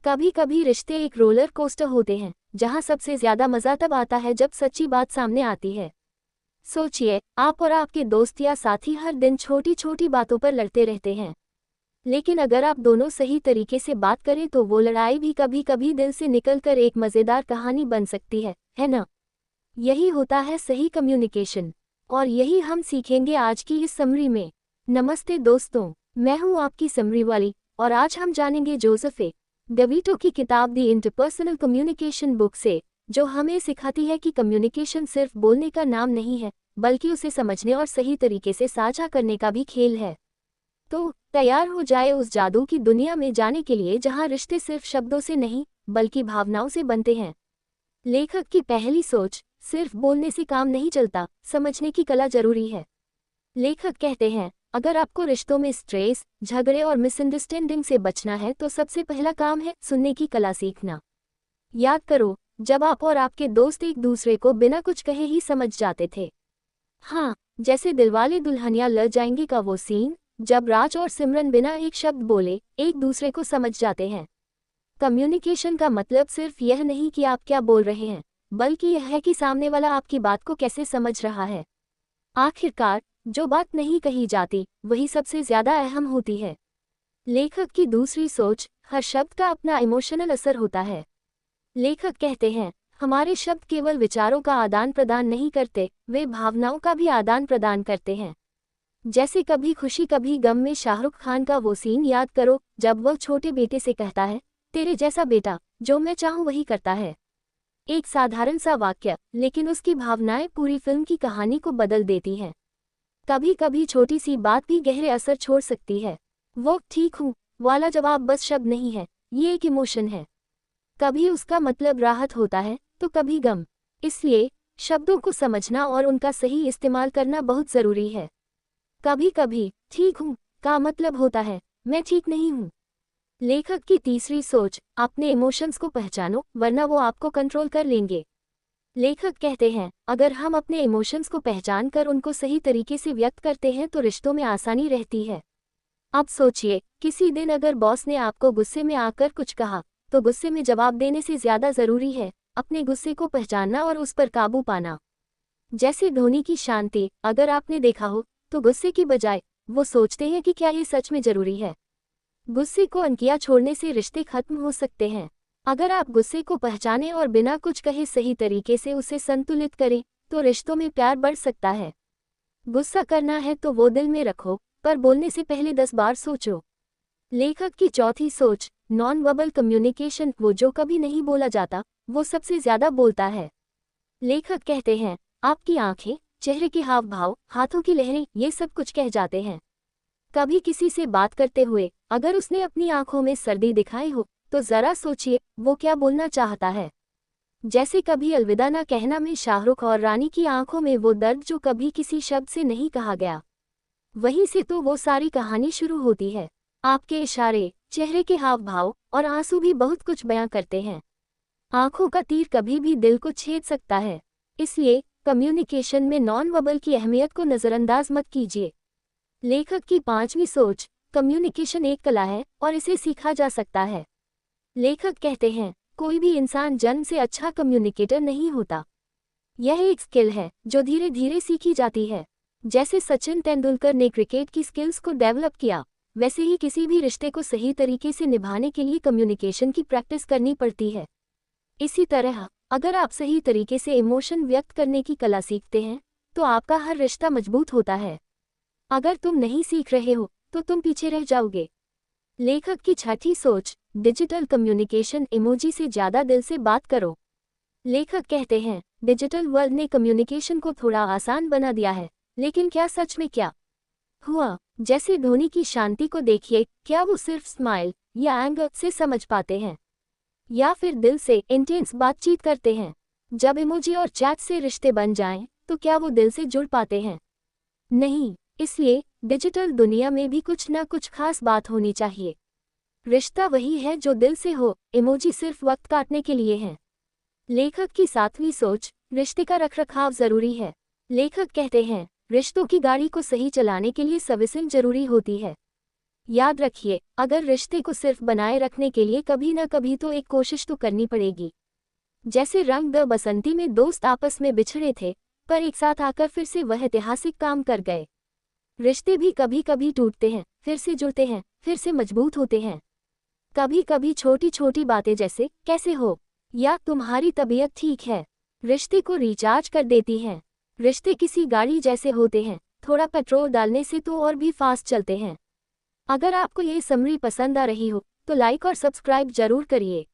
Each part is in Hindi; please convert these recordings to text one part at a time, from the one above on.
कभी कभी रिश्ते एक रोलर कोस्टर होते हैं, जहां सबसे ज्यादा मजा तब आता है जब सच्ची बात सामने आती है। सोचिए, आप और आपके दोस्त या साथी हर दिन छोटी छोटी बातों पर लड़ते रहते हैं, लेकिन अगर आप दोनों सही तरीके से बात करें तो वो लड़ाई भी कभी कभी दिल से निकलकर एक मजेदार कहानी बन सकती है ना? यही होता है सही कम्युनिकेशन, और यही हम सीखेंगे आज की इस समरी में। नमस्ते दोस्तों, मैं हूं आपकी समरी वाली, और आज हम जानेंगे जोसेफ डेविटो की किताब दी इंटरपर्सनल कम्युनिकेशन बुक से, जो हमें सिखाती है कि कम्युनिकेशन सिर्फ बोलने का नाम नहीं है, बल्कि उसे समझने और सही तरीके से साझा करने का भी खेल है। तो तैयार हो जाए उस जादू की दुनिया में जाने के लिए जहां रिश्ते सिर्फ शब्दों से नहीं बल्कि भावनाओं से बनते हैं। लेखक की पहली सोच, सिर्फ बोलने से काम नहीं चलता, समझने की कला जरूरी है। लेखक कहते हैं, अगर आपको रिश्तों में स्ट्रेस, झगड़े और मिसअंडरस्टैंडिंग से बचना है तो सबसे पहला काम है सुनने की कला सीखना। याद करो, जब आप और आपके दोस्त एक दूसरे को बिना कुछ कहे ही समझ जाते थे। हाँ, जैसे दिलवाले दुल्हनिया ले जाएंगे का वो सीन, जब राज और सिमरन बिना एक शब्द बोले एक दूसरे को समझ जाते हैं। कम्युनिकेशन का मतलब सिर्फ यह नहीं कि आप क्या बोल रहे हैं, बल्कि यह है कि सामने वाला आपकी बात को कैसे समझ रहा है। आखिरकार, जो बात नहीं कही जाती वही सबसे ज्यादा अहम होती है। लेखक की दूसरी सोच, हर शब्द का अपना इमोशनल असर होता है। लेखक कहते हैं, हमारे शब्द केवल विचारों का आदान प्रदान नहीं करते, वे भावनाओं का भी आदान प्रदान करते हैं। जैसे कभी खुशी कभी गम में शाहरुख खान का वो सीन याद करो, जब वह छोटे बेटे से कहता है, तेरे जैसा बेटा, जो मैं चाहूं वही करता है। एक साधारण सा वाक्य, लेकिन उसकी भावनाएं पूरी फिल्म की कहानी को बदल देती हैं। कभी कभी छोटी सी बात भी गहरे असर छोड़ सकती है। वो ठीक हूँ वाला जवाब बस शब्द नहीं है, ये एक इमोशन है। कभी उसका मतलब राहत होता है तो कभी गम। इसलिए शब्दों को समझना और उनका सही इस्तेमाल करना बहुत जरूरी है। कभी कभी ठीक हूँ का मतलब होता है मैं ठीक नहीं हूँ। लेखक की तीसरी सोच, अपने इमोशंस को पहचानो वरना वो आपको कंट्रोल कर लेंगे। लेखक कहते हैं, अगर हम अपने इमोशंस को पहचान कर उनको सही तरीके से व्यक्त करते हैं तो रिश्तों में आसानी रहती है। अब सोचिए, किसी दिन अगर बॉस ने आपको गुस्से में आकर कुछ कहा, तो गुस्से में जवाब देने से ज्यादा जरूरी है अपने गुस्से को पहचानना और उस पर काबू पाना। जैसे धोनी की शांति, अगर आपने देखा हो तो गुस्से की बजाय वो सोचते हैं कि क्या ये सच में जरूरी है। गुस्से को अनकिया छोड़ने से रिश्ते खत्म हो सकते हैं। अगर आप गुस्से को पहचानें और बिना कुछ कहे सही तरीके से उसे संतुलित करें तो रिश्तों में प्यार बढ़ सकता है। गुस्सा करना है तो वो दिल में रखो, पर बोलने से पहले 10 बार सोचो। लेखक की चौथी सोच, नॉन वर्बल कम्युनिकेशन, वो जो कभी नहीं बोला जाता वो सबसे ज्यादा बोलता है। लेखक कहते हैं, आपकी आंखें, चेहरे के हाव भाव, हाथों की लहरें, ये सब कुछ कह जाते हैं। कभी किसी से बात करते हुए अगर उसने अपनी आंखों में सर्दी दिखाई हो तो जरा सोचिए वो क्या बोलना चाहता है। जैसे कभी अलविदा ना कहना में शाहरुख और रानी की आंखों में वो दर्द जो कभी किसी शब्द से नहीं कहा गया, वहीं से तो वो सारी कहानी शुरू होती है। आपके इशारे, चेहरे के हाव भाव और आंसू भी बहुत कुछ बयां करते हैं। आंखों का तीर कभी भी दिल को छेद सकता है। इसलिए कम्युनिकेशन में नॉन वर्बल की अहमियत को नजरअंदाज मत कीजिए। लेखक की पांचवी सोच, कम्युनिकेशन एक कला है और इसे सीखा जा सकता है। लेखक कहते हैं, कोई भी इंसान जन्म से अच्छा कम्युनिकेटर नहीं होता। यह एक स्किल है जो धीरे धीरे सीखी जाती है। जैसे सचिन तेंदुलकर ने क्रिकेट की स्किल्स को डेवलप किया, वैसे ही किसी भी रिश्ते को सही तरीके से निभाने के लिए कम्युनिकेशन की प्रैक्टिस करनी पड़ती है। इसी तरह अगर आप सही तरीके से इमोशन व्यक्त करने की कला सीखते हैं तो आपका हर रिश्ता मजबूत होता है। अगर तुम नहीं सीख रहे हो तो तुम पीछे रह जाओगे। लेखक की छठी सोच, डिजिटल कम्युनिकेशन, इमोजी से ज्यादा दिल से बात करो। लेखक कहते हैं, डिजिटल वर्ल्ड ने कम्युनिकेशन को थोड़ा आसान बना दिया है, लेकिन क्या सच में क्या हुआ? जैसे धोनी की शांति को देखिए, क्या वो सिर्फ स्माइल या एंगर से समझ पाते हैं, या फिर दिल से इंटेंस बातचीत करते हैं? जब इमोजी और चैट से रिश्ते बन जाएं, तो क्या वो दिल से जुड़ पाते हैं? नहीं। इसलिए डिजिटल दुनिया में भी कुछ ना कुछ खास बात होनी चाहिए। रिश्ता वही है जो दिल से हो, इमोजी सिर्फ वक्त काटने के लिए हैं। लेखक की सातवीं सोच, रिश्ते का रखरखाव जरूरी है। लेखक कहते हैं, रिश्तों की गाड़ी को सही चलाने के लिए सर्विसिंग जरूरी होती है। याद रखिए, अगर रिश्ते को सिर्फ बनाए रखने के लिए कभी न कभी तो एक कोशिश तो करनी पड़ेगी। जैसे रंग द बसंती में दोस्त आपस में बिछड़े थे, पर एक साथ आकर फिर से वह ऐतिहासिक काम कर गए। रिश्ते भी कभी कभी टूटते हैं, फिर से जुड़ते हैं, फिर से मजबूत होते हैं। कभी कभी छोटी छोटी बातें जैसे कैसे हो या तुम्हारी तबीयत ठीक है, रिश्ते को रिचार्ज कर देती हैं। रिश्ते किसी गाड़ी जैसे होते हैं, थोड़ा पेट्रोल डालने से तो और भी फास्ट चलते हैं। अगर आपको ये समरी पसंद आ रही हो तो लाइक और सब्सक्राइब जरूर करिए।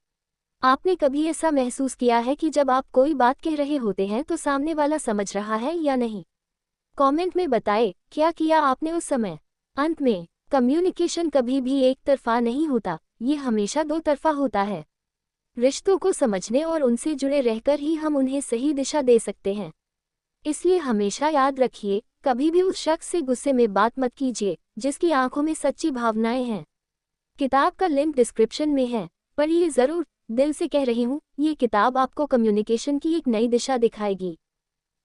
आपने कभी ऐसा महसूस किया है कि जब आप कोई बात कह रहे होते हैं तो सामने वाला समझ रहा है या नहीं? कमेंट में बताएं क्या किया आपने उस समय। अंत में, कम्युनिकेशन कभी भी एक तरफा नहीं होता, ये हमेशा दो तरफा होता है। रिश्तों को समझने और उनसे जुड़े रहकर ही हम उन्हें सही दिशा दे सकते हैं। इसलिए हमेशा याद रखिए, कभी भी उस शख्स से गुस्से में बात मत कीजिए जिसकी आंखों में सच्ची भावनाएं हैं। किताब का लिंक डिस्क्रिप्शन में है, पढ़िए ज़रूर। दिल से कह रही हूँ, ये किताब आपको कम्युनिकेशन की एक नई दिशा दिखाएगी।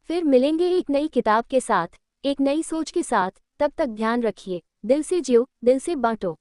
फिर मिलेंगे एक नई किताब के साथ, एक नई सोच के साथ। तब तक ध्यान रखिए, दिल से जियो, दिल से बांटो।